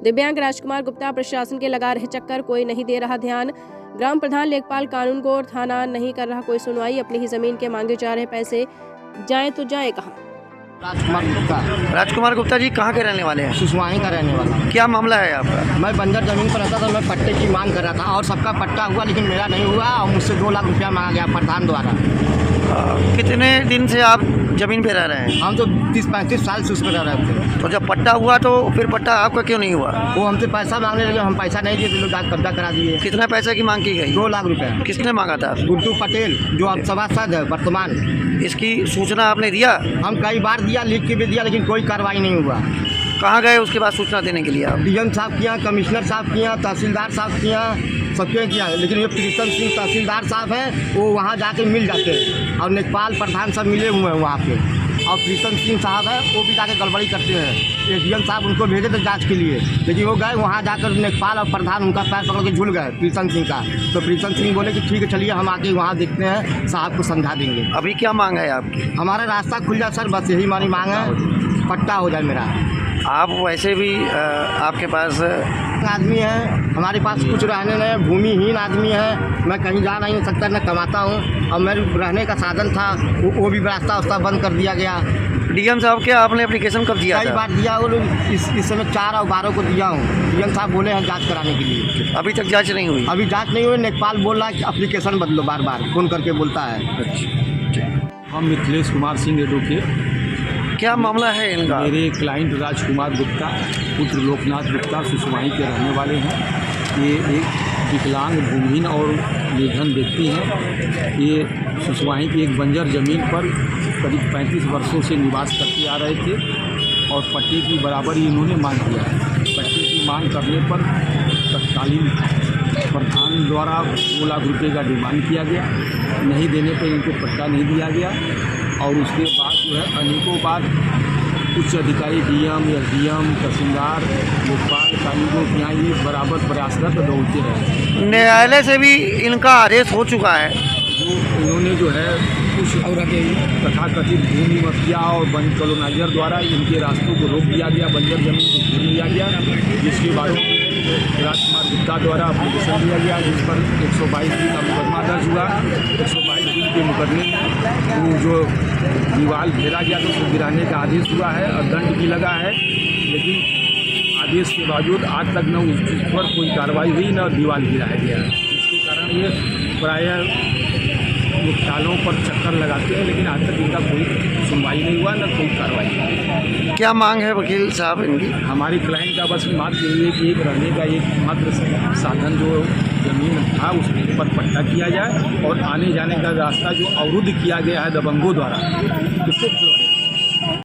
दिव्यांग राजकुमार गुप्ता, प्रशासन के लगा रहे चक्कर, कोई नहीं दे रहा ध्यान। ग्राम प्रधान लेखपाल कानून को थाना नहीं कर रहा कोई सुनवाई। अपनी ही जमीन के मांगे जा रहे पैसे, जाएं तो जाएं कहाँ। राजकुमार गुप्ता जी कहाँ के रहने वाले हैं? सुसवाही का रहने वाला। क्या मामला है आपका? मैं बंजर जमीन पर रहता था, मैं पट्टे की मांग कर रहा था और सबका पट्टा हुआ लेकिन मेरा नहीं हुआ और मुझसे 2 लाख रुपया मांगा गया प्रधान द्वारा। कितने दिन से आप जमीन पे रह रहे हैं? हम तो 30-35 साल से उस पर रह रहे थे। तो जब पट्टा हुआ तो फिर पट्टा आपका क्यों नहीं हुआ? वो हमसे पैसा मांगने लगे, हम पैसा नहीं दिए, लोग कब्जा करा दिए। कितना पैसे की मांग की गई? 2 लाख रुपए। किसने मांगा था? गुड्डू पटेल जो अब सभासद है वर्तमान। इसकी सूचना आपने दिया? हम कई बार दिया, लिख के भी दिया, लेकिन कोई कार्रवाई नहीं हुआ। कहाँ गए उसके बाद सूचना देने के लिए आप? डीएम साहब किया, कमिश्नर साहब किया, तहसीलदार साहब किया, सबके किया, लेकिन ये प्रीतम सिंह तहसीलदार साहब हैं, वो वहाँ जाके मिल जाते हैं और लेखपाल प्रधान सब मिले हुए हैं वहाँ पे। और प्रीतम सिंह साहब है वो भी जाके गड़बड़ी करते हैं। एडीएम साहब उनको भेजे थे जांच के लिए, लेकिन वो गए वहाँ जाकर लेखपाल और प्रधान उनका पैर पकड़ के झूल गए प्रीतम सिंह का। तो प्रीतम सिंह बोले कि ठीक है चलिए हम आके वहाँ देखते हैं, साहब को समझा देंगे। अभी क्या मांग है आपकी? हमारा रास्ता खुल जाए सर, बस यही हमारी मांग है, पट्टा हो जाए मेरा। आप वैसे भी आपके पास आदमी है, हमारे पास कुछ रहने नहीं, भूमिहीन आदमी है, मैं कहीं जा नहीं सकता, न कमाता हूँ और मेरे रहने का साधन था वो भी रास्ता उसका बंद कर दिया गया। डीएम साहब के आपने एप्लीकेशन कब दिया? कई बार दिया, वो लोग इस समय 4 और 12 को दिया हूँ। डीएम साहब बोले हैं जांच कराने के लिए। अभी तक जांच नहीं हुई? अभी जांच नहीं हुई। लेखपाल बोल रहा है कि एप्लीकेशन बदलो, बार बार फ़ोन करके बोलता है। हम मिथिलेश कुमार सिंह एडवोकेट। क्या मामला है इनका? मेरे क्लाइंट राजकुमार गुप्ता पुत्र लोकनाथ गुप्ता सुसवाही के रहने वाले हैं। ये एक विकलांग, भूमिहीन और निर्धन व्यक्ति हैं। ये सुसवाही की एक बंजर ज़मीन पर करीब 35 वर्षों से निवास करते आ रहे थे और पट्टे की बराबरी इन्होंने मांग किया है। पट्टे की मांग करने पर तत्कालीन प्रधान द्वारा 2 लाख रुपये का डिमांड किया गया। नहीं देने पर इनको पट्टा नहीं दिया गया और उसके बाद जो है अनेकों बार उच्च अधिकारी डीएम, एसडीएम, तहसीलदार, लेखपाल कानूनों के यहाँ ये बराबर प्रयासरत दौड़ते रहे। न्यायालय से भी इनका आदेश हो चुका है। जो इन्होंने जो है कुछ और तथाकथित भूमि माफिया और वन कॉलोनाइजर द्वारा इनके रास्तों को रोक दिया गया, बंजर जमीन को घेर लिया गया, जिसके बारे में राजकुमार गुप्ता द्वारा एप्लीकेशन दिया गया, जिस पर 122 दिन का मुकदमा दर्ज हुआ। 122 दिन के मुकदमे में जो दीवार घेरा गया तो उसको गिराने का आदेश हुआ है और दंड भी लगा है, लेकिन आदेश के बावजूद आज तक न उस पर कोई कार्रवाई हुई न दीवार गिराया गया। इसके कारण ये प्रायः मुख्यालयों पर चक्कर लगाते हैं, लेकिन आज तक इनका कोई सुनवाई नहीं हुआ, न कोई कार्रवाई। क्या मांग है वकील साहब इनकी? हमारी क्लाइंट का बस मात्र यही है कि एक रहने का एक मात्र साधन जो ज़मीन था उसके ऊपर पट्टा किया जाए और आने जाने का रास्ता जो अवरुद्ध किया गया है दबंगों द्वारा उसको